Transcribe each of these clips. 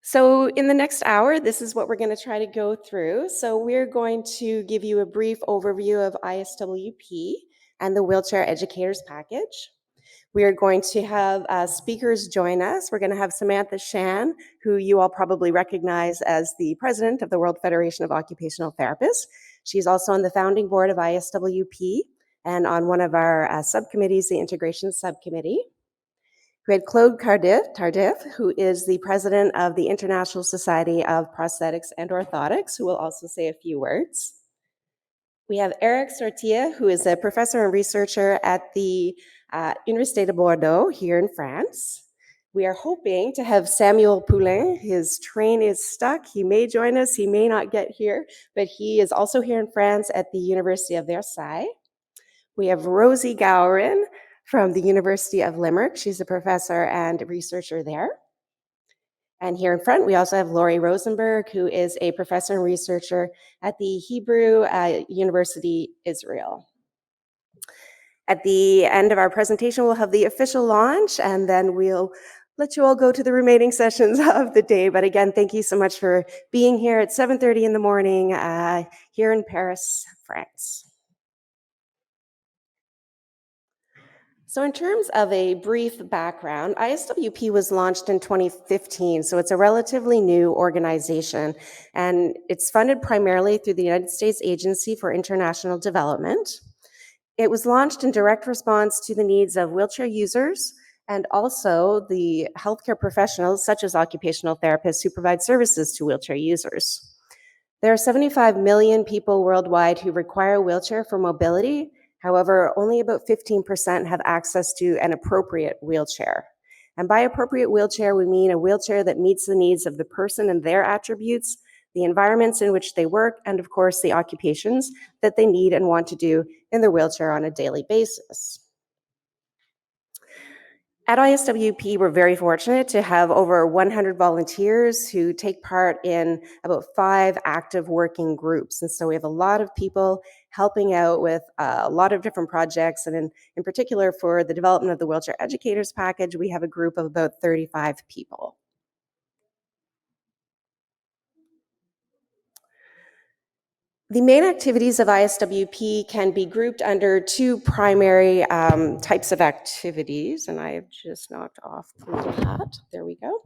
So in the next hour, this is what we're going to try to go through. So we're going to give you a brief overview of ISWP and the Wheelchair Educators Package. We are going to have speakers join us. We're going to have Samantha Shan, who you all probably recognize as the president of the World Federation of Occupational Therapists. She's also on the founding board of ISWP and on one of our subcommittees, the Integration Subcommittee. We had Claude Cardiff, who is the president of the International Society of Prosthetics and Orthotics, who will also say a few words. We have Eric Sortia, who is a professor and researcher at the Université de Bordeaux here in France. We are hoping to have Samuel Poulin. His train is stuck. He may join us, he may not get here, but he is also here in France at the University of Versailles. We have Rosie Gowron from the University of Limerick. She's a professor and researcher there. And here in front, we also have Laurie Rosenberg, who is a professor and researcher at the Hebrew University, Israel. At the end of our presentation, we'll have the official launch, and then we'll let you all go to the remaining sessions of the day. But again, thank you so much for being here at 7:30 in the morning here in Paris, France. So in terms of a brief background, ISWP was launched in 2015, so it's a relatively new organization, and it's funded primarily through the United States Agency for International Development. It was launched in direct response to the needs of wheelchair users and also the healthcare professionals, such as occupational therapists, who provide services to wheelchair users. There are 75 million people worldwide who require a wheelchair for mobility. However, only about 15% have access to an appropriate wheelchair. And by appropriate wheelchair, we mean a wheelchair that meets the needs of the person and their attributes, the environments in which they work, and of course, the occupations that they need and want to do in their wheelchair on a daily basis. At ISWP, we're very fortunate to have over 100 volunteers who take part in about 5 active working groups. And so we have a lot of people helping out with a lot of different projects. And in particular, for the development of the Wheelchair Educators Package, we have a group of about 35 people. The main activities of ISWP can be grouped under 2 primary types of activities, and I have just knocked off the little hat. There we go.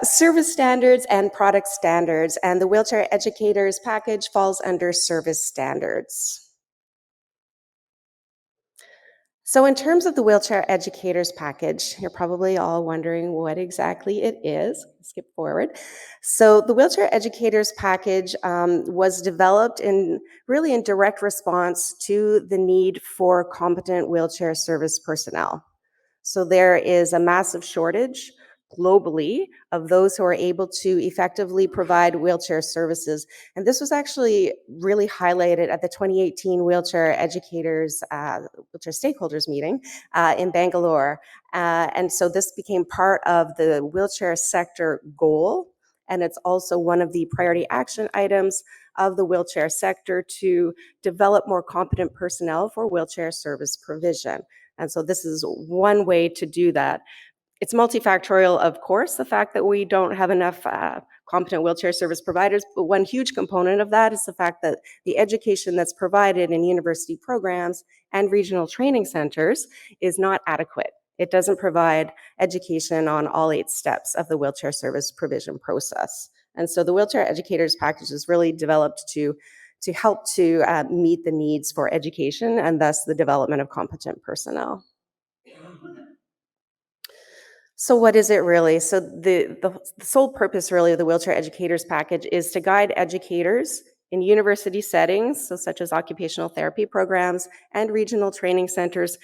Service standards and product standards, and the Wheelchair Educators Package falls under service standards. So in terms of the Wheelchair Educators Package, you're probably all wondering what exactly it is. Skip forward. So the Wheelchair Educators Package was developed in direct response to the need for competent wheelchair service personnel. So there is a massive shortage globally of those who are able to effectively provide wheelchair services. And this was actually really highlighted at the 2018 Wheelchair Educators, Wheelchair Stakeholders meeting in Bangalore. And so this became part of the wheelchair sector goal. And it's also one of the priority action items of the wheelchair sector to develop more competent personnel for wheelchair service provision. And so this is one way to do that. It's multifactorial, of course, the fact that we don't have enough competent wheelchair service providers, but one huge component of that is the fact that the education that's provided in university programs and regional training centers is not adequate. It doesn't provide education on all 8 steps of the wheelchair service provision process. And so the Wheelchair Educators Package is really developed to help to meet the needs for education and thus the development of competent personnel. So what is it really? So the sole purpose really of the Wheelchair Educators Package is to guide educators in university settings, so such as occupational therapy programs and regional training centers,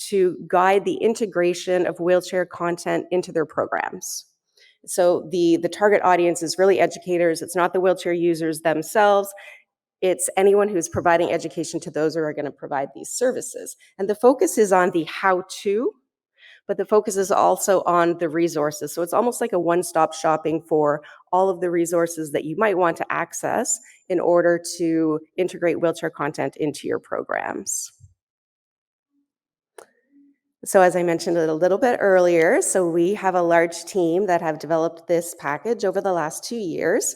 to guide the integration of wheelchair content into their programs. So the target audience is really educators. It's not the wheelchair users themselves. It's anyone who's providing education to those who are going to provide these services. And the focus is on the how-to, but the focus is also on the resources. So it's almost like a one-stop shopping for all of the resources that you might want to access in order to integrate wheelchair content into your programs. So as I mentioned a little bit earlier, so we have a large team that have developed this package over the last 2 years.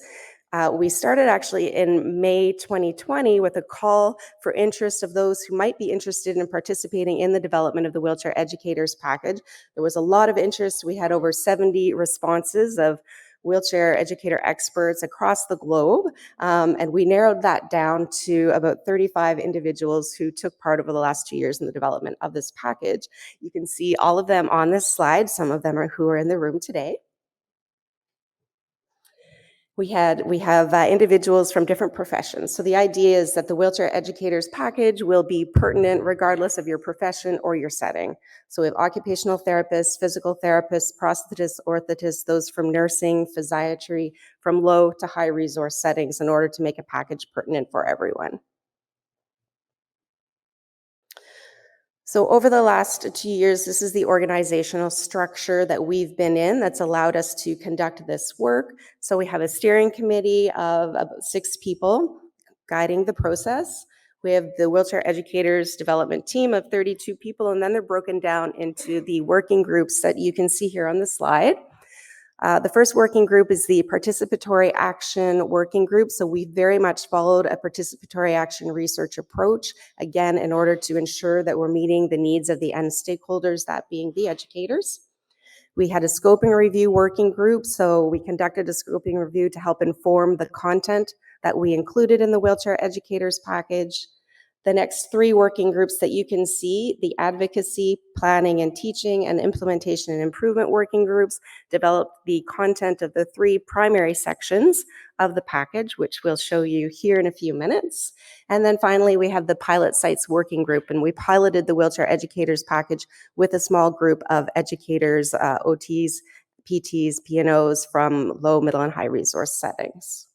We started actually in May 2020 with a call for interest of those who might be interested in participating in the development of the Wheelchair Educators Package. There was a lot of interest. We had over 70 responses of wheelchair educator experts across the globe, and we narrowed that down to about 35 individuals who took part over the last 2 years in the development of this package. You can see all of them on this slide. Some of them are who are in the room today. We have individuals from different professions. So the idea is that the Wheelchair Educators Package will be pertinent regardless of your profession or your setting. So we have occupational therapists, physical therapists, prosthetists, orthotists, those from nursing, physiatry, from low to high resource settings in order to make a package pertinent for everyone. So over the last 2 years, this is the organizational structure that we've been in that's allowed us to conduct this work. So we have a steering committee of about 6 people guiding the process. We have the Wheelchair Educators Development Team of 32 people, and then they're broken down into the working groups that you can see here on the slide. The first working group is the Participatory Action Working Group. So we very much followed a participatory action research approach, again, in order to ensure that we're meeting the needs of the end stakeholders, that being the educators. We had a scoping review working group. So we conducted a scoping review to help inform the content that we included in the Wheelchair Educators Package. The next 3 working groups that you can see, the advocacy, planning and teaching, and implementation and improvement working groups, developed the content of the 3 primary sections of the package, which we'll show you here in a few minutes. And then finally, we have the pilot sites working group, and we piloted the Wheelchair Educators Package with a small group of educators, OTs, PTs, P&Os from low, middle, and high resource settings.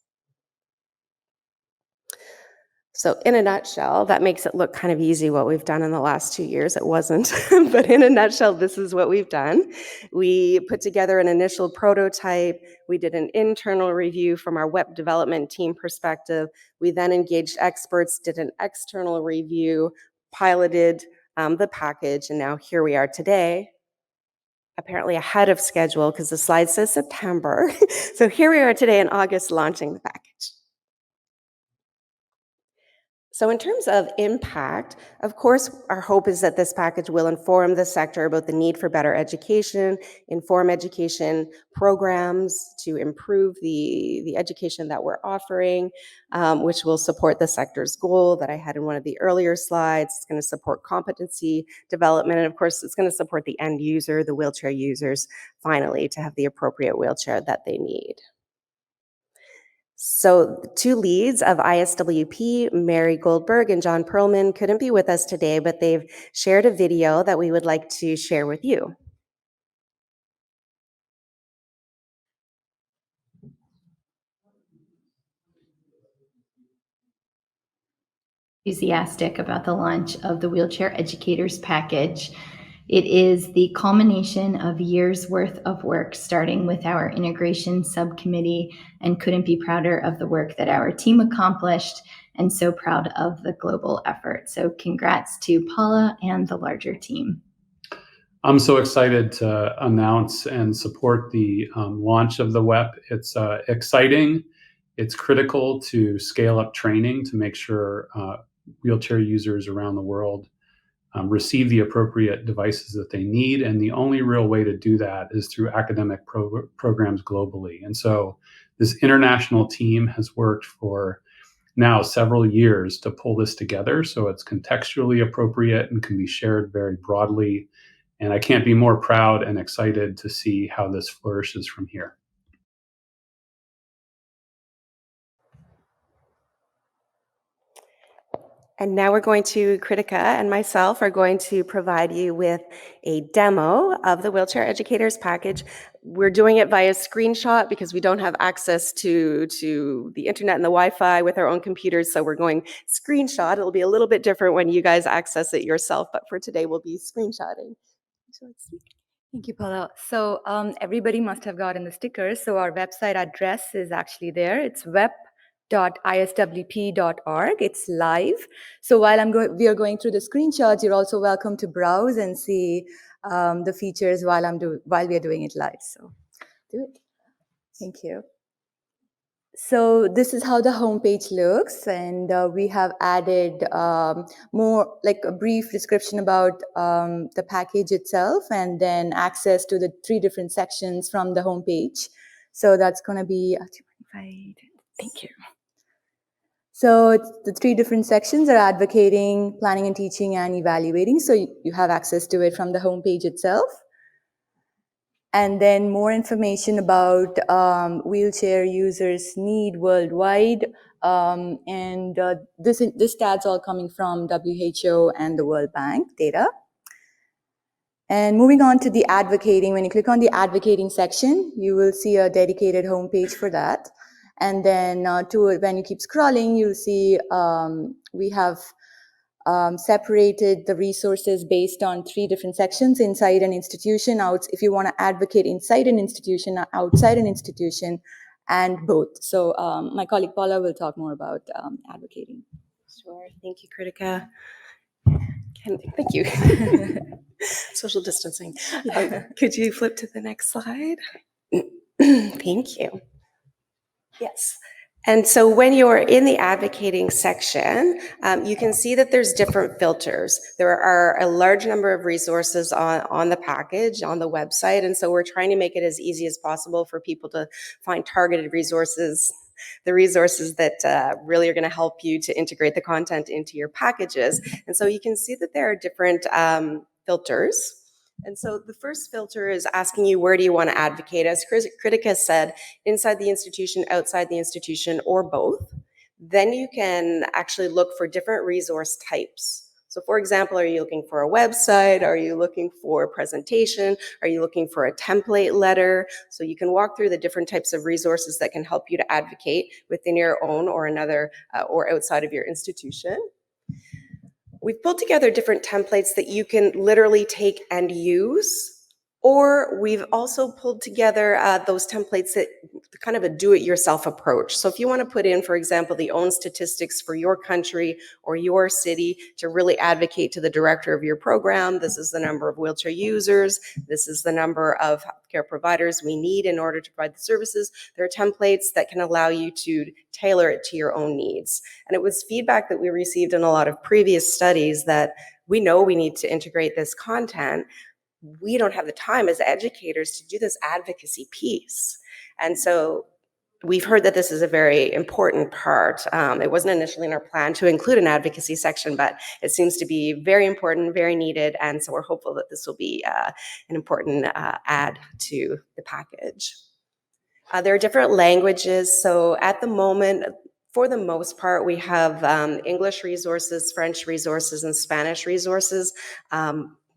So in a nutshell, that makes it look kind of easy what we've done in the last 2 years. It wasn't, but in a nutshell, this is what we've done. We put together an initial prototype. We did an internal review from our WEP development team perspective. We then engaged experts, did an external review, piloted the package, and now here we are today, apparently ahead of schedule because the slide says September. So here we are today in August launching the package. So in terms of impact, of course, our hope is that this package will inform the sector about the need for better education, inform education programs to improve the education that we're offering, which will support the sector's goal that I had in one of the earlier slides. It's going to support competency development, and of course, it's going to support the end user, the wheelchair users, finally, to have the appropriate wheelchair that they need. So the 2 leads of ISWP, Mary Goldberg and John Perlman, couldn't be with us today, but they've shared a video that we would like to share with you. Enthusiastic about the launch of the Wheelchair Educators Package. It is the culmination of years worth of work, starting with our integration subcommittee, and couldn't be prouder of the work that our team accomplished and so proud of the global effort. So congrats to Paula and the larger team. I'm so excited to announce and support the launch of the WEP. It's exciting. It's critical to scale up training to make sure wheelchair users around the world receive the appropriate devices that they need. And the only real way to do that is through academic programs globally. And so this international team has worked for now several years to pull this together so it's contextually appropriate and can be shared very broadly. And I can't be more proud and excited to see how this flourishes from here. And now we're going to, Kritika and myself are going to provide you with a demo of the Wheelchair Educators Package. We're doing it via screenshot because we don't have access to the internet and the Wi-Fi with our own computers, so we're going screenshot. It'll be a little bit different when you guys access it yourself, but for today we'll be screenshotting. So let's see. Thank you, Paula. So everybody must have gotten the stickers. So our website address is actually there. It's WEP www.iswp.org. It's live. So while we are going through the screenshots, you're also welcome to browse and see the features while we are doing it live. So do it. Thank you. So this is how the homepage looks, and we have added more like a brief description about the package itself, and then access to the 3 different sections from the homepage. So that's going to be, thank you. So the 3 different sections are advocating, planning and teaching, and evaluating. So you have access to it from the homepage itself. And then more information about wheelchair users' need worldwide. This stats all coming from WHO and the World Bank data. And moving on to the advocating, when you click on the advocating section, you will see a dedicated homepage for that. And then when you keep scrolling, you'll see we have separated the resources based on 3 different sections inside an institution. If you want to advocate inside an institution, outside an institution, and both. So my colleague Paula will talk more about advocating. Sure. Thank you, Kritika. Thank you. Social distancing. Could you flip to the next slide? Thank you. Yes. And so when you're in the advocating section, you can see that there's different filters. There are a large number of resources on the package, on the website, and so we're trying to make it as easy as possible for people to find targeted resources, the resources that really are going to help you to integrate the content into your packages. And so you can see that there are different filters. And so the first filter is asking you, where do you want to advocate? As Kritika said, inside the institution, outside the institution, or both. Then you can actually look for different resource types. So for example, are you looking for a website? Are you looking for a presentation? Are you looking for a template letter? So you can walk through the different types of resources that can help you to advocate within your own or another or outside of your institution. We've pulled together different templates that you can literally take and use, or we've also pulled together those templates that kind of a do-it-yourself approach. So if you want to put in, for example, the own statistics for your country or your city to really advocate to the director of your program, this is the number of wheelchair users, this is the number of healthcare providers we need in order to provide the services. There are templates that can allow you to tailor it to your own needs. And it was feedback that we received in a lot of previous studies that we know we need to integrate this content. We don't have the time as educators to do this advocacy piece. And so we've heard that this is a very important part. It wasn't initially in our plan to include an advocacy section, but it seems to be very important, very needed. And so we're hopeful that this will be an important add to the package. There are different languages. So at the moment, for the most part, we have English resources, French resources, and Spanish resources.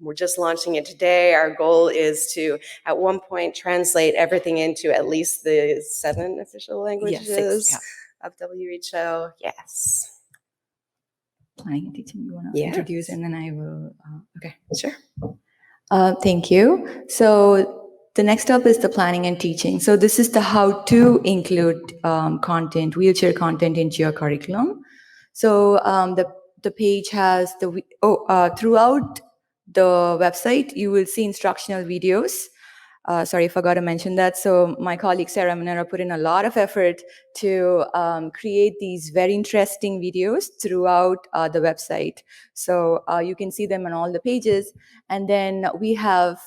We're just launching it today. Our goal is to, at one point, translate everything into at least the 7 official languages 6, of WHO. Yes. Planning and teaching, you want to introduce, and then I will. Okay. Sure. Thank you. So the next up is the planning and teaching. So this is the how to include content, wheelchair content into your curriculum. So the page has throughout the website, you will see instructional videos. Sorry, I forgot to mention that. So my colleague Sarah Minera put in a lot of effort to create these very interesting videos throughout the website. So you can see them on all the pages. And then we have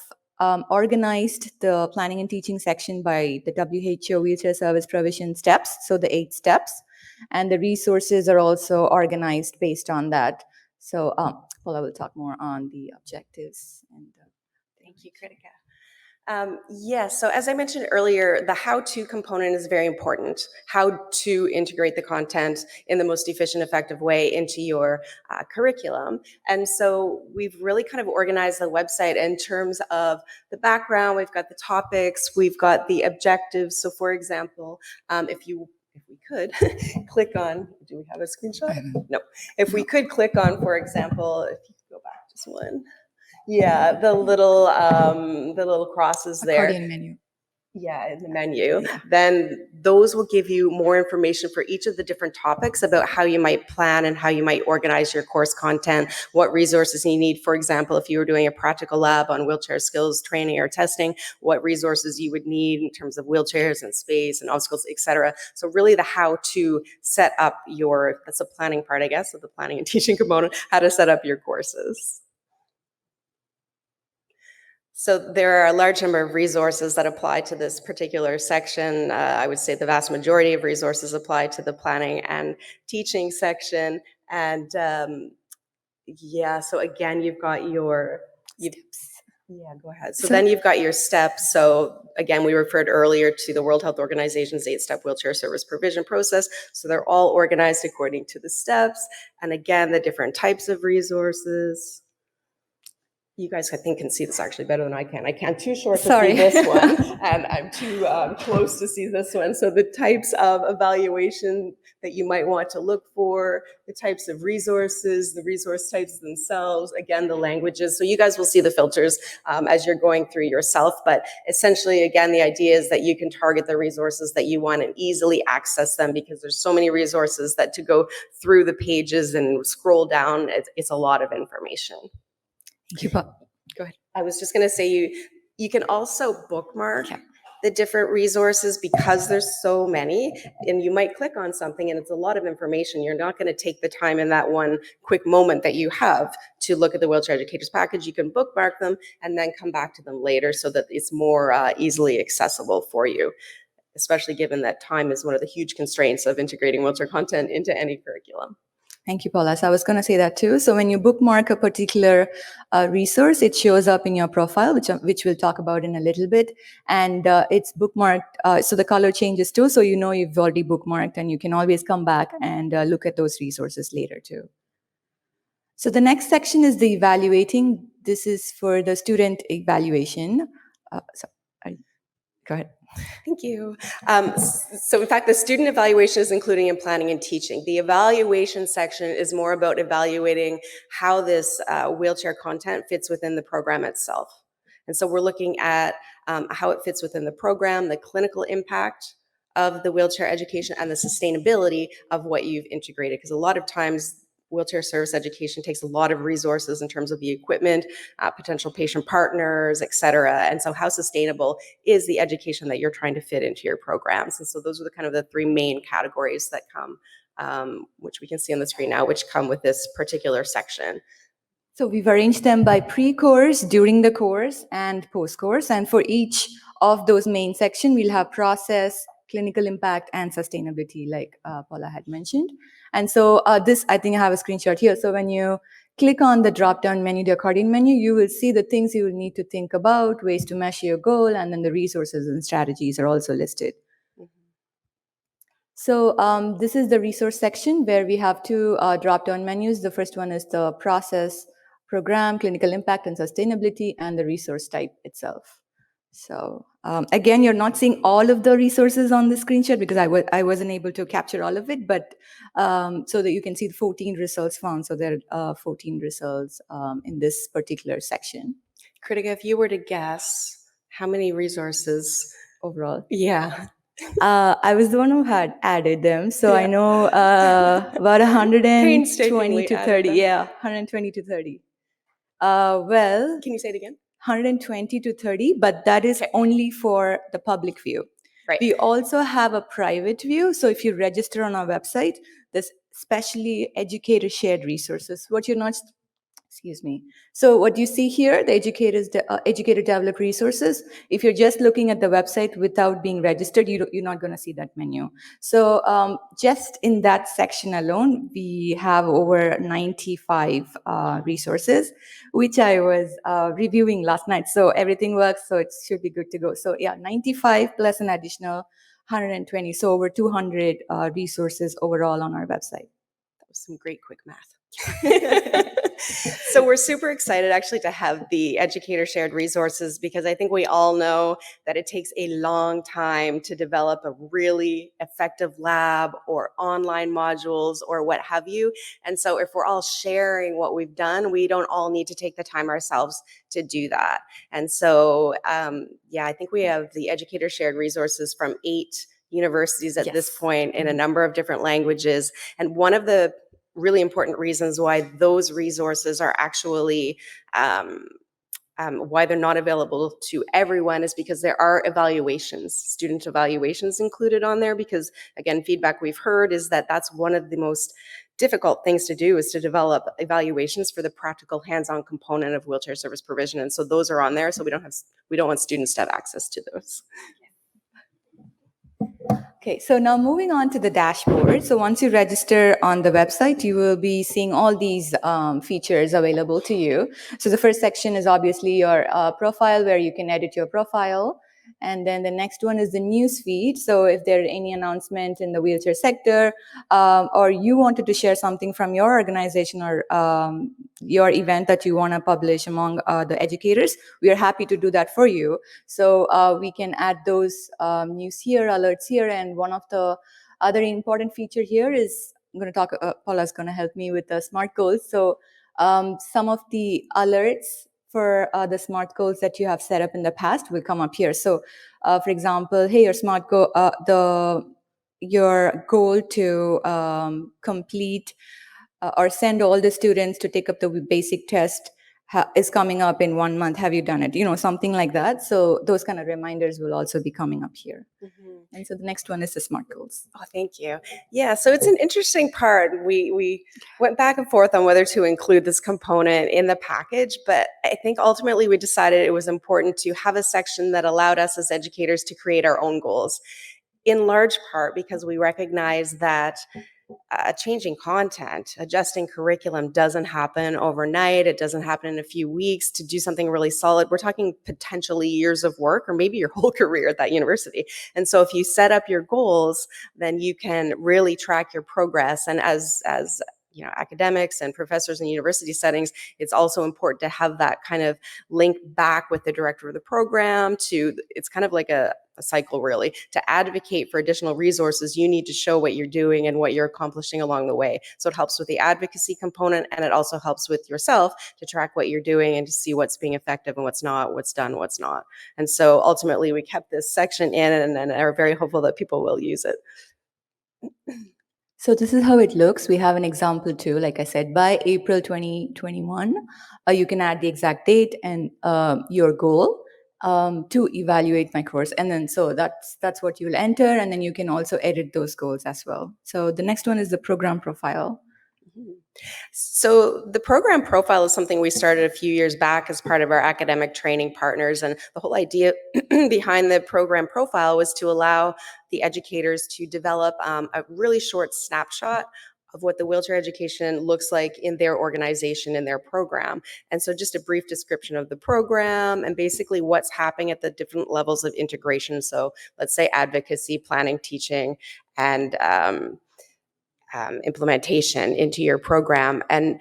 organized the planning and teaching section by the WHO wheelchair service provision steps, so the 8 steps. And the resources are also organized based on that. So Paula will talk more on the objectives. And thank you, Kritika. Yes, so as I mentioned earlier, the how-to component is very important. How to integrate the content in the most efficient, effective way into your curriculum. And so we've really kind of organized the website in terms of the background. We've got the topics, we've got the objectives. So for example, if we could click on, do we have a screenshot? No. If we could click on, for example, if you could go back just one. Yeah, the little crosses there. accordion menu. Yeah, in the menu, Yeah. then those will give you more information for each of the different topics about how you might plan and how you might organize your course content, what resources you need. For example, if you were doing a practical lab on wheelchair skills training or testing, what resources you would need in terms of wheelchairs and space and obstacles, etc. So really the how to set up your, that's a planning part, I guess, of the planning and teaching component, how to set up your courses. So there are a large number of resources that apply to this particular section. I would say the vast majority of resources apply to the planning and teaching section. And yeah, so again, you've got your Steps. yeah, go ahead. So then you've got your steps. So again, we referred earlier to the World Health Organization's 8-step wheelchair service provision process. So they're all organized according to the steps. And again, the different types of resources. You guys, I think, can see this actually better than I can. I can't. Too short to Sorry. see this one, and I'm too close to see this one. So the types of evaluation that you might want to look for, the types of resources, the resource types themselves, again, the languages. So you guys will see the filters as you're going through yourself. But essentially, again, the idea is that you can target the resources that you want and easily access them, because there's so many resources that to go through the pages and scroll down, it's a lot of information. Thank you, Paul. Go ahead. I was just going to say you can also bookmark Yeah. the different resources because there's so many, and you might click on something and it's a lot of information. You're not going to take the time in that one quick moment that you have to look at the wheelchair educators package. You can bookmark them and then come back to them later so that it's more easily accessible for you, especially given that time is one of the huge constraints of integrating wheelchair content into any curriculum. Thank you, Paula. So I was going to say that too. So when you bookmark a particular resource, it shows up in your profile, which we'll talk about in a little bit. And it's bookmarked, so the color changes too. So you know you've already bookmarked, and you can always come back and look at those resources later too. So the next section is the evaluating. This is for the student evaluation. Go ahead. Thank you. So in fact, the student evaluation is including in planning and teaching. The evaluation section is more about evaluating how this wheelchair content fits within the program itself. And so we're looking at how it fits within the program, the clinical impact of the wheelchair education, and the sustainability of what you've integrated. Because a lot of times wheelchair service education takes a lot of resources in terms of the equipment, potential patient partners, et cetera. And so how sustainable is the education that you're trying to fit into your programs? And so those are the kind of the three main categories that come, which we can see on the screen now, which come with this particular section. So we've arranged them by pre-course, during the course, and post-course. And for each of those main sections, we'll have process, clinical impact, and sustainability, like Paula had mentioned. And so this, I think I have a screenshot here. So when you click on the drop-down menu, the accordion menu, you will see the things you will need to think about, ways to measure your goal, and then the resources and strategies are also listed. So this is the resource section where we have two drop-down menus. The first one is the process, program, clinical impact, and sustainability, and the resource type itself. So again, you're not seeing all of the resources on the screenshot because I wasn't able to capture all of it, but so that you can see the 14 results found. So there are 14 results in this particular section. Kritika, if you were to guess, how many resources overall? Yeah. I was the one who had added them, so Yeah. I know about 120 Painstakingly to added 30. them. Yeah, 120 to 30. Well, Can you say it again? 120 to 30, but that is Okay. only for the public view. Right. We also have a private view. So if you register on our website, there's specially educator shared resources. What you're not, excuse me. So what you see here, the educator developed resources. If you're just looking at the website without being registered, you're not going to see that menu. So just in that section alone, we have over 95 resources, which I was reviewing last night. So everything works, so it should be good to go. So yeah, 95 plus an additional 120. So over 200 resources overall on our website. That was some great quick math. So we're super excited actually to have the educator shared resources, because I think we all know that it takes a long time to develop a really effective lab or online modules or what have you. And so if we're all sharing what we've done, we don't all need to take the time ourselves to do that. And so, yeah, I think we have the educator shared resources from 8 universities at this point in a number of different languages. And one of the really important reasons why those resources are actually why they're not available to everyone is because there are evaluations, student evaluations included on there, because again, feedback we've heard is that that's one of the most difficult things to do, is to develop evaluations for the practical hands-on component of wheelchair service provision. And so those are on there, so we don't want students to have access to those. Okay, so now moving on to the dashboard. So once you register on the website, you will be seeing all these features available to you. So the first section is obviously your profile, where you can edit your profile. And then the next one is the news feed. So if there are any announcement in the wheelchair sector, or you wanted to share something from your organization or your event that you want to publish among the educators, we are happy to do that for you. So we can add those news here, alerts here, and one of the other important feature here is, I'm going to talk, Paula's going to help me with the SMART goals. So some of the alerts for the SMART goals that you have set up in the past will come up here. So for example, hey, your SMART goal, your goal to complete or send all the students to take up the basic test is coming up in 1 month. Have you done it? You know, something like that. So those kind of reminders will also be coming up here. And so the next one is the SMART goals. Oh, thank you. Yeah, so it's an interesting part. We went back and forth on whether to include this component in the package, but I think ultimately we decided it was important to have a section that allowed us as educators to create our own goals, in large part because we recognize that changing content, adjusting curriculum doesn't happen overnight. It doesn't happen in a few weeks. To do something really solid, we're talking potentially years of work or maybe your whole career at that university. And so if you set up your goals, then you can really track your progress. And as you know, academics and professors in university settings, it's also important to have that kind of link back with the director of the program to, it's kind of like a cycle really, to advocate for additional resources. You need to show what you're doing and what you're accomplishing along the way. So it helps with the advocacy component, and it also helps with yourself to track what you're doing and to see what's being effective and what's not, what's done, what's not. And so ultimately we kept this section in and are very hopeful that people will use it. So this is how it looks. We have an example too. Like I said, by April 2021, you can add the exact date and your goal to evaluate my course. And then so that's what you'll enter. And then you can also edit those goals as well. So the next one is the program profile. So the program profile is something we started a few years back as part of our academic training partners. And the whole idea behind the program profile was to allow the educators to develop a really short snapshot of what the wheelchair education looks like in their organization, in their program. And so just a brief description of the program and basically what's happening at the different levels of integration. So let's say advocacy, planning, teaching, and implementation into your program. And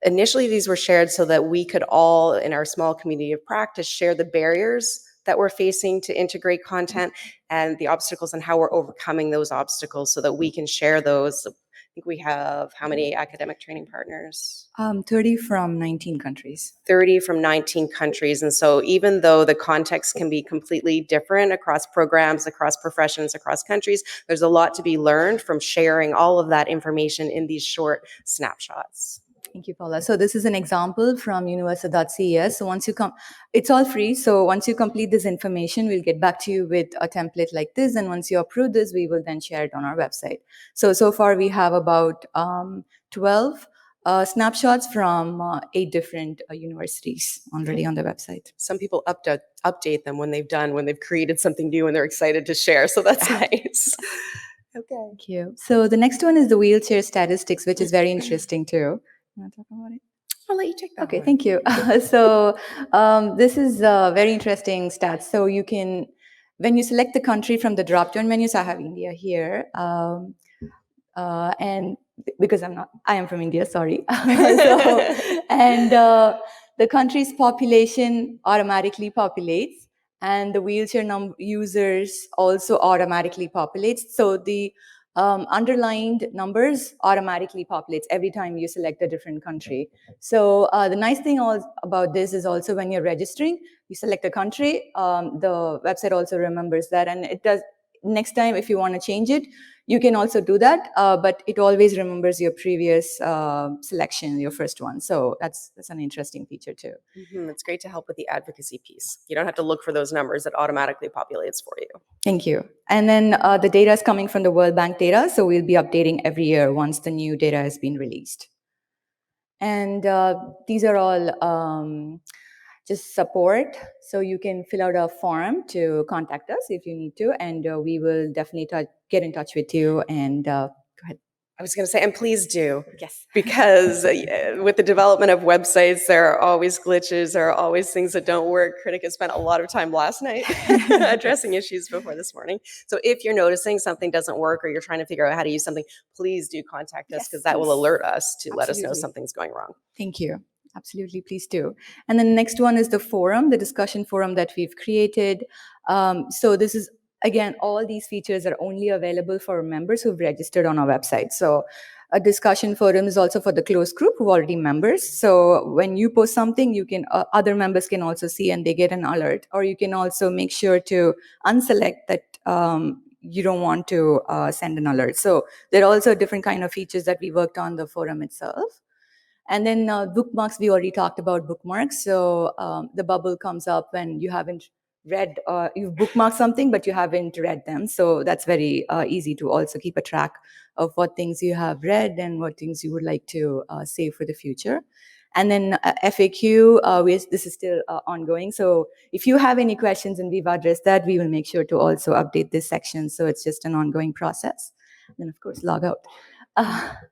initially these were shared so that we could all, in our small community of practice, share the barriers that we're facing to integrate content and the obstacles and how we're overcoming those obstacles so that we can share those. I think we have how many academic training partners? 30 from 19 countries. 30 from 19 countries. And so even though the context can be completely different across programs, across professions, across countries, there's a lot to be learned from sharing all of that information in these short snapshots. Thank you, Paula. So this is an example from universa.ces. So once you come, it's all free. So once you complete this information, we'll get back to you with a template like this. And once you approve this, we will then share it on our website. So far we have about 12 snapshots from 8 different universities already on the website. Some people update them when they've created something new and they're excited to share. So that's nice. Okay. Thank you. So the next one is the wheelchair statistics, which is very interesting too. You want to talk about it? I'll let you take that. Okay, one. thank you. So this is very interesting stats. So you can, when you select the country from the drop-down menus, I have India here, and because I am from India, sorry. The country's population automatically populates, and the wheelchair users also automatically populates. So the underlined numbers automatically populates every time you select a different country. So the nice thing about this is also when you're registering, you select a country, the website also remembers that, and it does. Next time, if you want to change it, you can also do that, but it always remembers your previous selection, your first one. So that's an interesting feature too. It's great to help with the advocacy piece. You don't have to look for those numbers; it automatically populates for you. Thank you. And then the data is coming from the World Bank data, so we'll be updating every year once the new data has been released. And these are all just support, so you can fill out a form to contact us if you need to, and we will definitely get in touch with you. And go ahead. I was going to say, and please do. Yes. Because with the development of websites, there are always glitches, there are always things that don't work. Critic has spent a lot of time last night addressing issues before this morning. So if you're noticing something doesn't work or you're trying to figure out how to use something, please do contact us, because that will alert us to let us know something's going wrong. Thank you. Absolutely, please do. And then the next one is the forum, the discussion forum that we've created. So this is, again, all these features are only available for members who've registered on our website. So a discussion forum is also for the closed group who are already members. So when you post something, you can other members can also see and they get an alert. Or you can also make sure to unselect that you don't want to send an alert. So there are also different kind of features that we worked on the forum itself. And then bookmarks, we already talked about bookmarks. So the bubble comes up when you haven't read, you've bookmarked something, but you haven't read them. So that's very easy to also keep a track of what things you have read and what things you would like to save for the future. And then FAQ, this is still ongoing. So if you have any questions and we've addressed that, we will make sure to also update this section. So it's just an ongoing process. And then, of course, log out.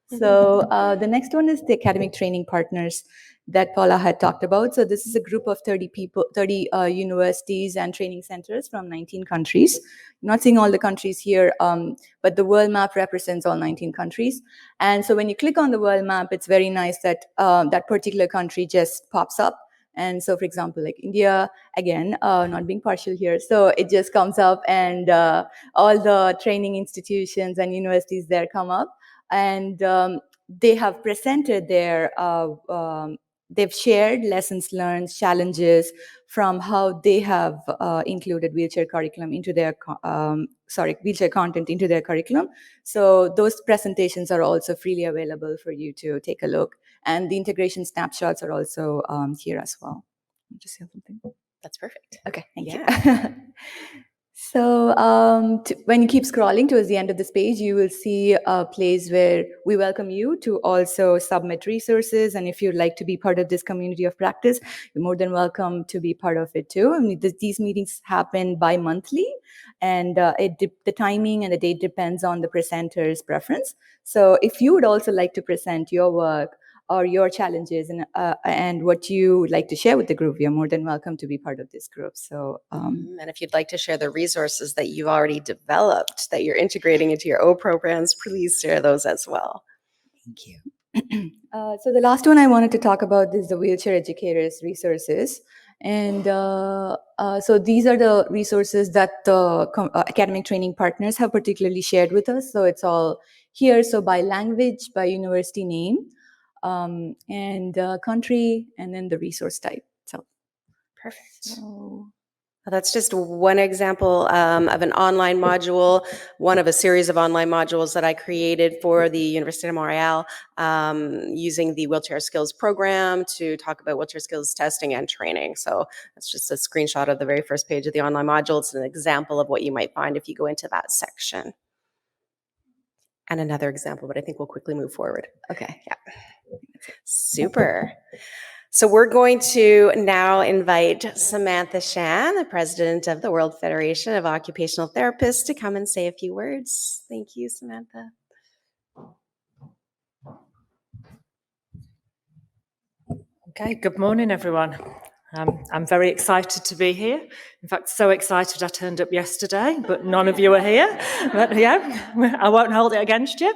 So the next one is the academic training partners that Paula had talked about. So this is a group of 30 people, 30 universities and training centers from 19 countries. I'm not seeing all the countries here, but the world map represents all 19 countries. And so when you click on the world map, it's very nice that that particular country just pops up. And so, for example, like India, again, not being partial here, so it just comes up and all the training institutions and universities there come up. And they have presented they've shared lessons learned, challenges from how they have included wheelchair curriculum into their, wheelchair content into their curriculum. So those presentations are also freely available for you to take a look. And the integration snapshots are also here as well. I'll just say something. That's perfect. Okay, thank you. So when you keep scrolling towards the end of this page, you will see a place where we welcome you to also submit resources. And if you'd like to be part of this community of practice, you're more than welcome to be part of it too. I mean, these meetings happen bi-monthly, and the timing and the date depends on the presenter's preference. So if you would also like to present your work or your challenges and what you would like to share with the group, you're more than welcome to be part of this group. So, and if you'd like to share the resources that you've already developed, that you're integrating into your O programs, please share those as well. Thank you. So the last one I wanted to talk about is the wheelchair educators resources. And so these are the resources that the academic training partners have particularly shared with us. So it's all here. So by language, by university name, and country, and then the resource type. So perfect. So that's just one example of an online module, one of a series of online modules that I created for the Université de Montréal using the wheelchair skills program to talk about wheelchair skills testing and training. So that's just a screenshot of the very first page of the online module. It's an example of what you might find if you go into that section. And another example, but I think we'll quickly move forward. Okay. Yeah. Super. So we're going to now invite Samantha Shan, the president of the World Federation of Occupational Therapists, to come and say a few words. Thank you, Samantha. Okay, good morning, everyone. I'm very excited to be here. In fact, so excited I turned up yesterday, but none of you are here. But yeah, I won't hold it against you.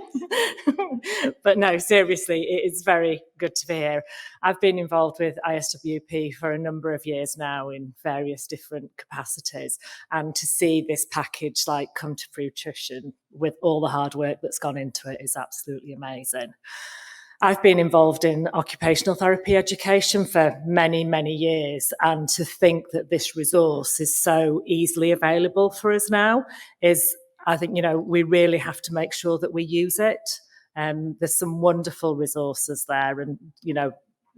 But no, seriously, it is very good to be here. I've been involved with ISWP for a number of years now in various different capacities, and to see this package come to fruition with all the hard work that's gone into it is absolutely amazing. I've been involved in occupational therapy education for many, many years, and to think that this resource is so easily available for us now is, I think, we really have to make sure that we use it. There's some wonderful resources there, and,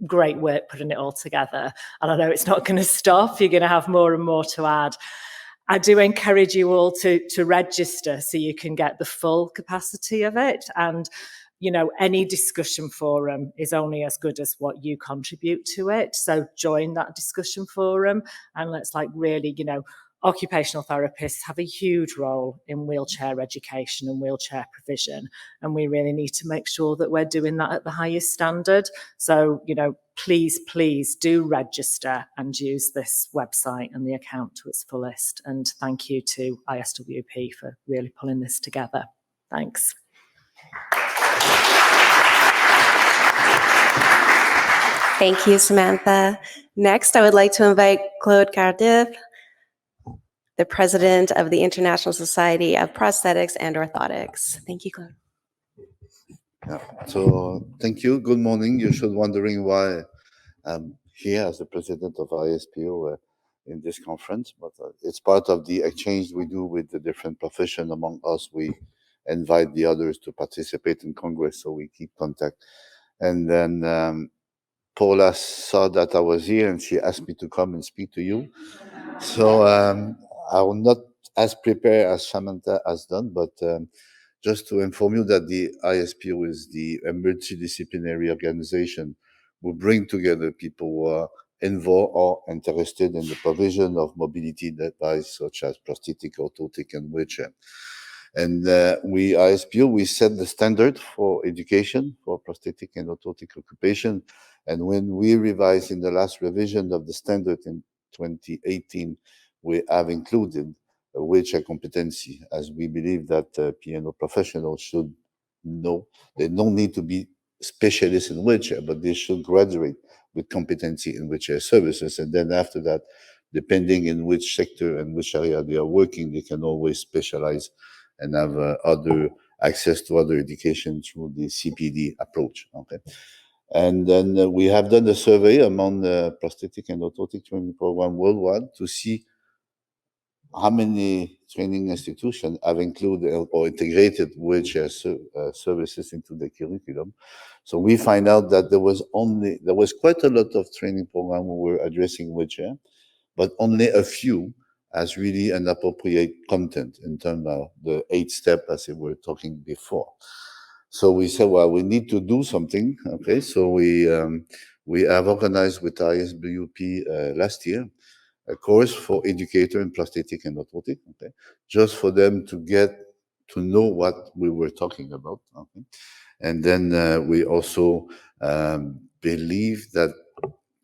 great work putting it all together. And I know it's not going to stop. You're going to have more and more to add. I do encourage you all to register so you can get the full capacity of it. And any discussion forum is only as good as what you contribute to it. So join that discussion forum, and let's really, occupational therapists have a huge role in wheelchair education and wheelchair provision. And we really need to make sure that we're doing that at the highest standard. So, please do register and use this website and the account to its fullest. And thank you to ISWP for really pulling this together. Thanks. Thank you, Samantha. Next, I would like to invite Claude Cardiff, the president of the International Society of Prosthetics and Orthotics. Thank you, Claude. Yeah. So thank you. Good morning. You should wondering why I'm here as the president of ISPO in this conference, but it's part of the exchange we do with the different profession among us. We invite the others to participate in Congress, so we keep contact. And then Paula saw that I was here and she asked me to come and speak to you. So I will not as prepared as Samantha has done, but just to inform you that the ISPO is the multidisciplinary organization who bring together people who are involved or interested in the provision of mobility devices such as prosthetic, orthotic, and wheelchair. And we, ISPO, we set the standard for education for prosthetic and orthotic occupation. And when we revised in the last revision of the standard in 2018, we have included a wheelchair competency, as we believe that P&O professionals should know. They don't need to be specialists in wheelchair, but they should graduate with competency in wheelchair services. And then after that, depending in which sector and which area they are working, they can always specialize and have other access to other education through the CPD approach. Okay, and then we have done a survey among the prosthetic and orthotic training program worldwide to see how many training institutions have included or integrated wheelchair services into the curriculum. So we find out that there was quite a lot of training programs who were addressing wheelchair, but only a few as really an appropriate content in terms of the 8 steps as we were talking before. So we said, well, we need to do something. Okay, so we have organized with ISWP last year a course for educator in prosthetic and orthotic, okay, just for them to get to know what we were talking about. Okay, and then we also believe that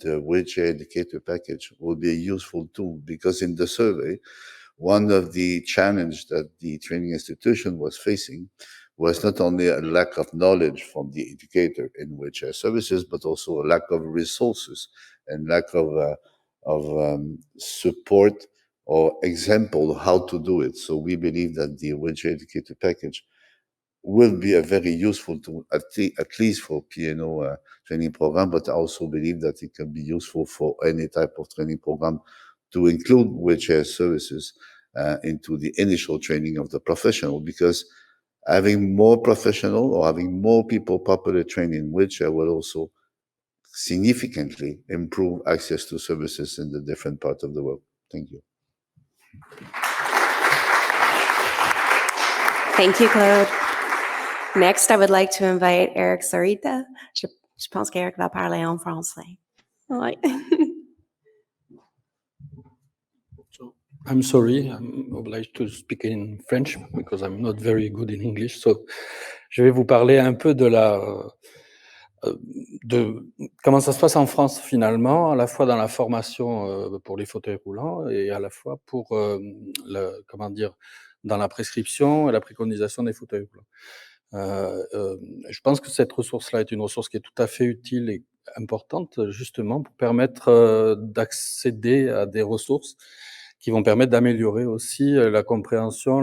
the wheelchair educator package will be a useful tool, because in the survey, one of the challenges that the training institution was facing was not only a lack of knowledge from the educator in wheelchair services, but also a lack of resources and lack of support or example how to do it. So we believe that the wheelchair educator package will be a very useful tool, at least for P&O training program, but I also believe that it can be useful for any type of training program to include wheelchair services into the initial training of the professional, because having more professional or having more people properly trained in wheelchair will also significantly improve access to services in the different parts of the world. Thank you. Thank you, Claude. Next, I would like to invite Eric Sarita. Je pense qu'Eric va parler en français. Ouais. So, I'm sorry, I'm obliged to speak in French because I'm not very good in English. So, je vais vous parler un peu de comment ça se passe en France finalement, à la fois dans la formation pour les fauteuils roulants et à la fois pour dans la prescription et la préconisation des fauteuils roulants. Je pense que cette ressource-là est une ressource qui est tout à fait utile et importante justement pour permettre d'accéder à des ressources qui vont permettre d'améliorer aussi la compréhension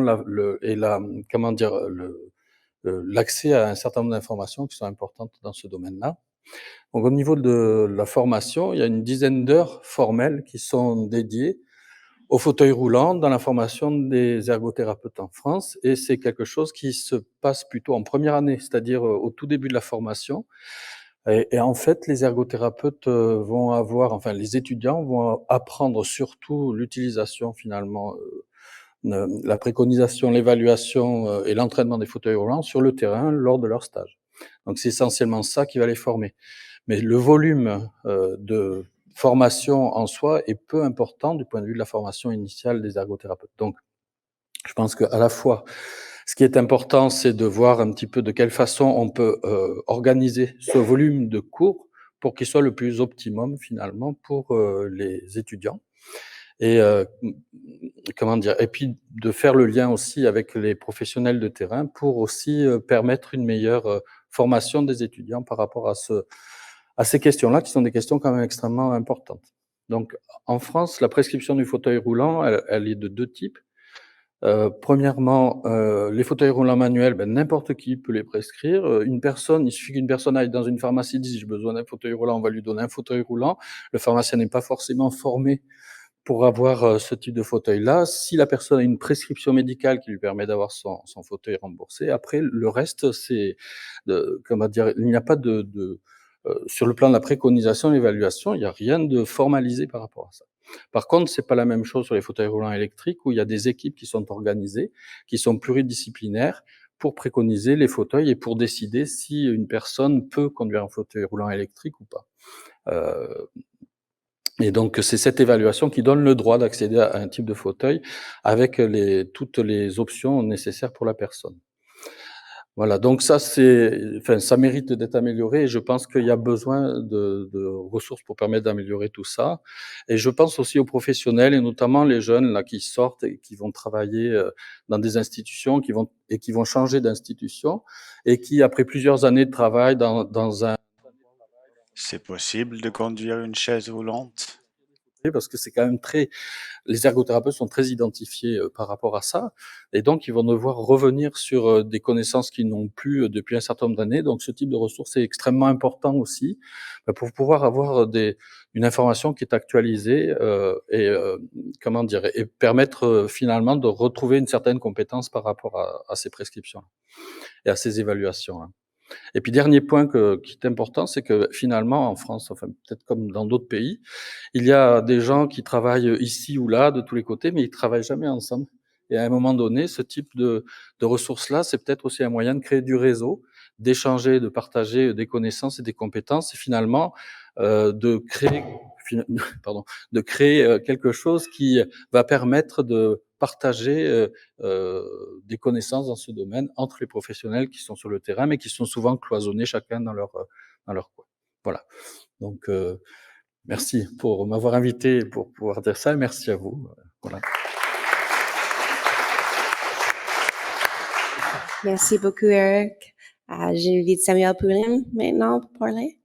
l'accès à un certain nombre d'informations qui sont importantes dans ce domaine-là. Donc, au niveau de la formation, il y a une dizaine d'heures formelles qui sont dédiées au fauteuil roulant dans la formation des ergothérapeutes en France, et c'est quelque chose qui se passe plutôt en première année, c'est-à-dire au tout début de la formation. Et en fait, les ergothérapeutes les étudiants vont apprendre surtout l'utilisation finalement, la préconisation, l'évaluation et l'entraînement des fauteuils roulants sur le terrain lors de leur stage. Donc c'est essentiellement ça qui va les former. Mais le volume de formation en soi est peu important du point de vue de la formation initiale des ergothérapeutes. Donc, je pense qu'à la fois, ce qui est important, c'est de voir un petit peu de quelle façon on peut organiser ce volume de cours pour qu'il soit le plus optimum finalement pour les étudiants. Et et puis de faire le lien aussi avec les professionnels de terrain pour aussi permettre une meilleure formation des étudiants par rapport à ces questions-là, qui sont des questions quand même extrêmement importantes. Donc, en France, la prescription du fauteuil roulant, elle est de deux types. Premièrement, les fauteuils roulants manuels, n'importe qui peut les prescrire. Il suffit qu'une personne aille dans une pharmacie, dise j'ai besoin d'un fauteuil roulant, on va lui donner un fauteuil roulant. Le pharmacien n'est pas forcément formé pour avoir ce type de fauteuil-là. Si la personne a une prescription médicale qui lui permet d'avoir son fauteuil remboursé, après le reste, il n'y a pas sur le plan de la préconisation, l'évaluation, il n'y a rien de formalisé par rapport à ça. Par contre, c'est pas la même chose sur les fauteuils roulants électriques où il y a des équipes qui sont organisées, qui sont pluridisciplinaires pour préconiser les fauteuils et pour décider si une personne peut conduire un fauteuil roulant électrique ou pas. Et donc, c'est cette évaluation qui donne le droit d'accéder à un type de fauteuil avec toutes les options nécessaires pour la personne. Voilà, donc ça mérite d'être amélioré et je pense qu'il y a besoin de ressources pour permettre d'améliorer tout ça. Et je pense aussi aux professionnels et notamment les jeunes là qui sortent et qui vont travailler dans des institutions, qui vont changer d'institution et qui, après plusieurs années de travail dans un... C'est possible de conduire une chaise roulante? Parce que c'est quand même les ergothérapeutes sont très identifiés par rapport à ça, et donc ils vont devoir revenir sur des connaissances qu'ils n'ont plus depuis un certain nombre d'années. Donc ce type de ressources est extrêmement important aussi pour pouvoir avoir une information qui est actualisée et permettre finalement de retrouver une certaine compétence par rapport à ces prescriptions et à ces évaluations. Et puis, dernier point qui est important, c'est que finalement, en France, enfin peut-être comme dans d'autres pays, il y a des gens qui travaillent ici ou là, de tous les côtés, mais ils travaillent jamais ensemble. Et à un moment donné, ce type de ressources-là, c'est peut-être aussi un moyen de créer du réseau, d'échanger, de partager des connaissances et des compétences, et finalement de créer quelque chose qui va permettre de partager des connaissances dans ce domaine entre les professionnels qui sont sur le terrain, mais qui sont souvent cloisonnés chacun dans leur coin. Voilà. Donc, merci pour m'avoir invité pour pouvoir dire ça. Merci à vous. Voilà. Merci beaucoup, Eric. J'invite Samuel Poulin maintenant pour parler.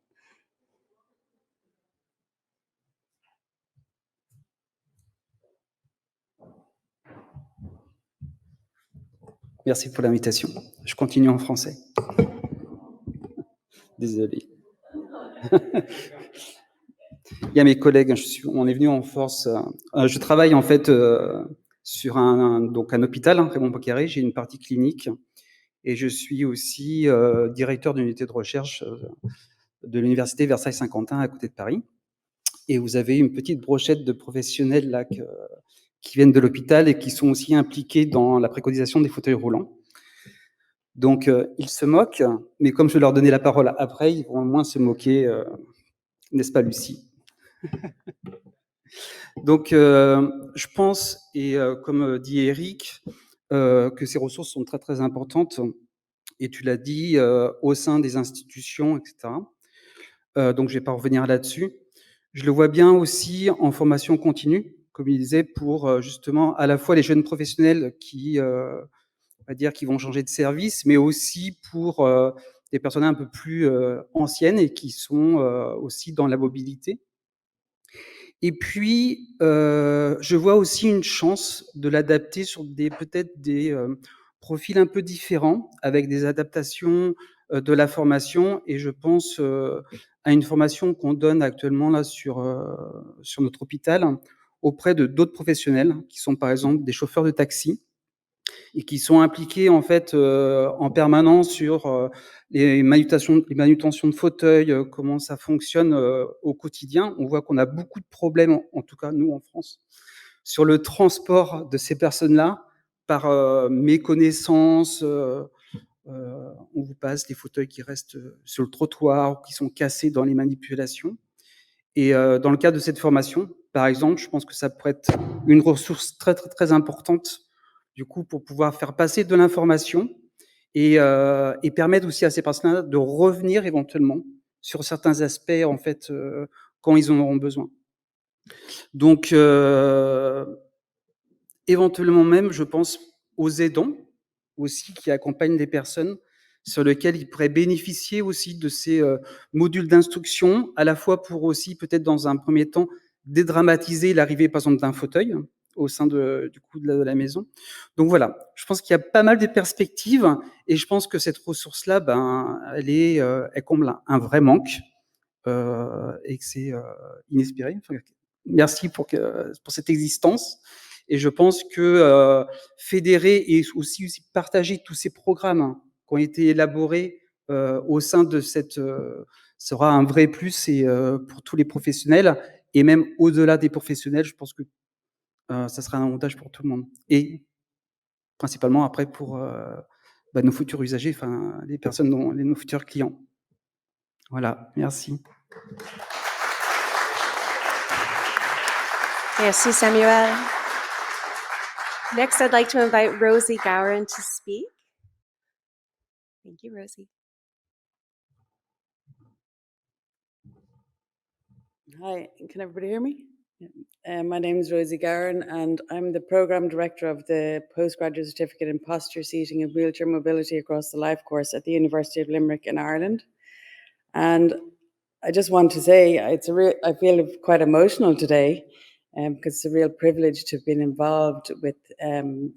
Merci pour l'invitation. Je continue en français. Désolé. Il y a mes collègues, on est venu en force. Je travaille en fait sur un hôpital, Raymond Poincaré. J'ai une partie clinique et je suis aussi directeur d'une unité de recherche de l'université Versailles-Saint-Quentin à côté de Paris. Et vous avez une petite brochette de professionnels là qui viennent de l'hôpital et qui sont aussi impliqués dans la préconisation des fauteuils roulants. Donc, ils se moquent, mais comme je vais leur donner la parole après, ils vont moins se moquer, n'est-ce pas, Lucie? Donc, je pense, et comme dit Eric, que ces ressources sont très, très importantes, et tu l'as dit, au sein des institutions, etc. donc je vais pas revenir là-dessus. Je le vois bien aussi en formation continue, comme il disait, pour justement à la fois les jeunes professionnels qui, on va dire, qui vont changer de service, mais aussi pour des personnes un peu plus anciennes et qui sont aussi dans la mobilité. Et puis, je vois aussi une chance de l'adapter sur peut-être des profils un peu différents, avec des adaptations de la formation. Et je pense à une formation qu'on donne actuellement là sur notre hôpital auprès de d'autres professionnels qui sont par exemple des chauffeurs de taxi et qui sont impliqués en fait en permanence sur les manutentions de fauteuils, comment ça fonctionne au quotidien. On voit qu'on a beaucoup de problèmes, en tout cas nous en France, sur le transport de ces personnes-là par méconnaissance. On vous passe des fauteuils qui restent sur le trottoir, qui sont cassés dans les manipulations. Et dans le cadre de cette formation, par exemple, je pense que ça pourrait être une ressource très, très, très importante, du coup, pour pouvoir faire passer de l'information et permettre aussi à ces personnes-là de revenir éventuellement sur certains aspects, en fait, quand ils en auront besoin. Donc, éventuellement même, je pense aux aidants aussi qui accompagnent des personnes sur lesquelles ils pourraient bénéficier aussi de ces modules d'instruction, à la fois pour aussi peut-être dans un premier temps dédramatiser l'arrivée par exemple d'un fauteuil au sein du coup de la maison. Donc voilà, je pense qu'il y a pas mal de perspectives et je pense que cette ressource-là, elle comble un vrai manque et que c'est inespéré. Enfin, merci pour cette existence. Et je pense que fédérer et aussi partager tous ces programmes qui ont été élaborés au sein de cette sera un vrai plus et pour tous les professionnels et même au-delà des professionnels, je pense que ça sera un avantage pour tout le monde et principalement après pour nos futurs usagers, enfin les personnes nos futurs clients. Voilà, merci. Merci, Samuel. Next, I'd like to invite Rosie Gowron to speak. Thank you, Rosie. Hi, can everybody hear me? My name is Rosie Gowron, and I'm the Programme Director of the Postgraduate Certificate in Posture, Seating and Wheelchair Mobility across the Life course at the University of Limerick in Ireland. And I just want to say I feel quite emotional today because it's a real privilege to have been involved with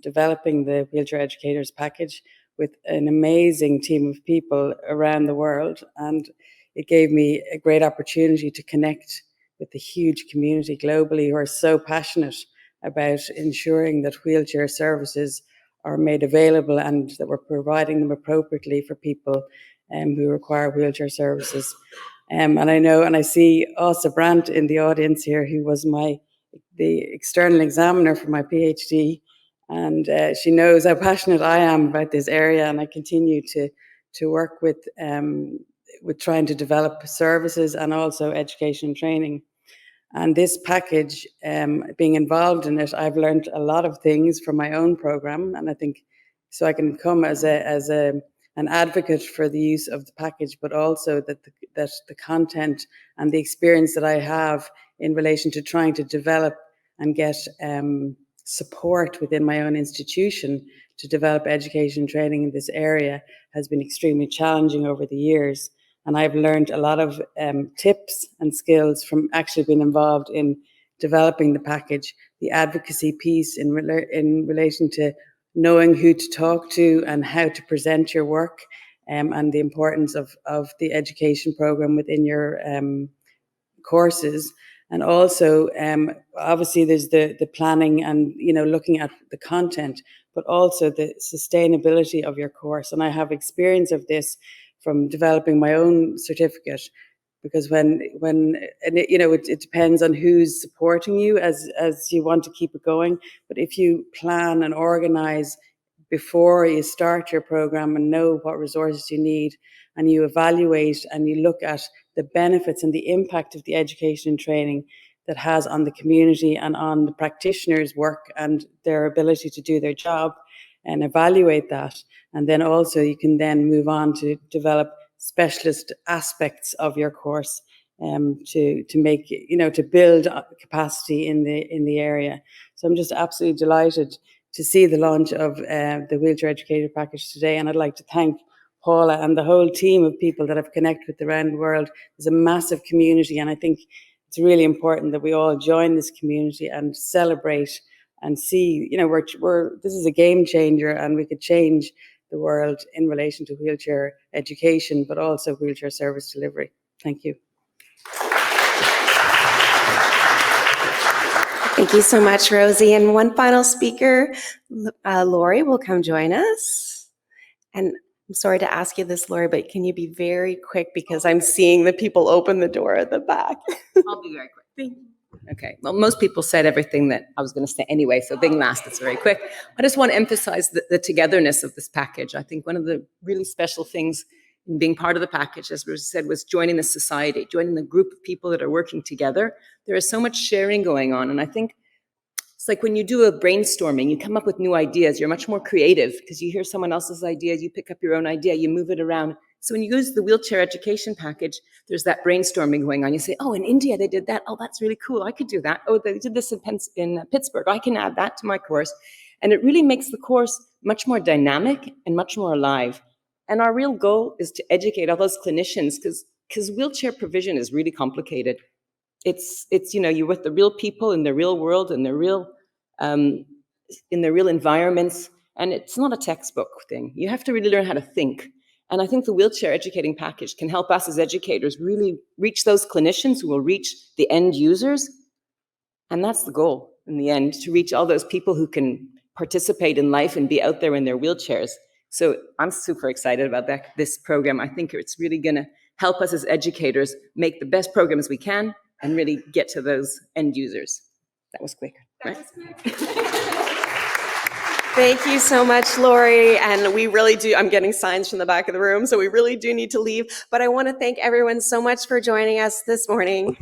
developing the Wheelchair Educators Package with an amazing team of people around the world. And it gave me a great opportunity to connect with the huge community globally who are so passionate about ensuring that wheelchair services are made available and that we're providing them appropriately for people who require wheelchair services. And I know, and I see Asa Brandt in the audience here, who was the external examiner for my PhD, and she knows how passionate I am about this area, and I continue to work with trying to develop services and also education and training. And this package, being involved in it, I've learned a lot of things from my own program, and I think so I can come as an advocate for the use of the package, but also that the content and the experience that I have in relation to trying to develop and get support within my own institution to develop education and training in this area has been extremely challenging over the years. And I've learned a lot of tips and skills from actually being involved in developing the package, the advocacy piece in relation to knowing who to talk to and how to present your work, and the importance of the education program within your courses. And also, obviously, there's the planning and looking at the content, but also the sustainability of your course. And I have experience of this from developing my own certificate, because it depends on who's supporting you as you want to keep it going. But if you plan and organize before you start your program and know what resources you need, and you evaluate and you look at the benefits and the impact of the education and training that has on the community and on the practitioners' work and their ability to do their job, and evaluate that. And then also you can then move on to develop specialist aspects of your course to make, to build capacity in the area. So I'm just absolutely delighted to see the launch of the Wheelchair Educator Package today, and I'd like to thank Paula and the whole team of people that have connected with around the world. There's a massive community, and I think it's really important that we all join this community and celebrate and see, this is a game changer, and we could change the world in relation to wheelchair education, but also wheelchair service delivery. Thank you. Thank you so much, Rosie. And one final speaker, Lori, will come join us. And I'm sorry to ask you this, Lori, but can you be very quick, because I'm seeing the people open the door at the back. I'll be very quick. Thank you. Okay, well, most people said everything that I was going to say anyway, so being last, it's very quick. I just want to emphasize the togetherness of this package. I think one of the really special things in being part of the package, as Rosie said, was joining the society, joining the group of people that are working together. There is so much sharing going on, and I think it's like when you do a brainstorming, you come up with new ideas, you're much more creative because you hear someone else's ideas, you pick up your own idea, you move it around. So when you use the wheelchair education package, there's that brainstorming going on. You say, oh, in India they did that. Oh, that's really cool. I could do that. Oh, they did this in Pittsburgh. I can add that to my course. And it really makes the course much more dynamic and much more alive. And our real goal is to educate all those clinicians, because wheelchair provision is really complicated. It's you're with the real people in the real world, in the real environments, and it's not a textbook thing. You have to really learn how to think. And I think the wheelchair educating package can help us as educators really reach those clinicians who will reach the end users. And that's the goal in the end, to reach all those people who can participate in life and be out there in their wheelchairs. So I'm super excited about this program. I think it's really going to help us as educators make the best programs we can and really get to those end users. That was quick, right? Thank you so much, Lori. And we really do, I'm getting signs from the back of the room, so we really do need to leave. But I want to thank everyone so much for joining us this morning.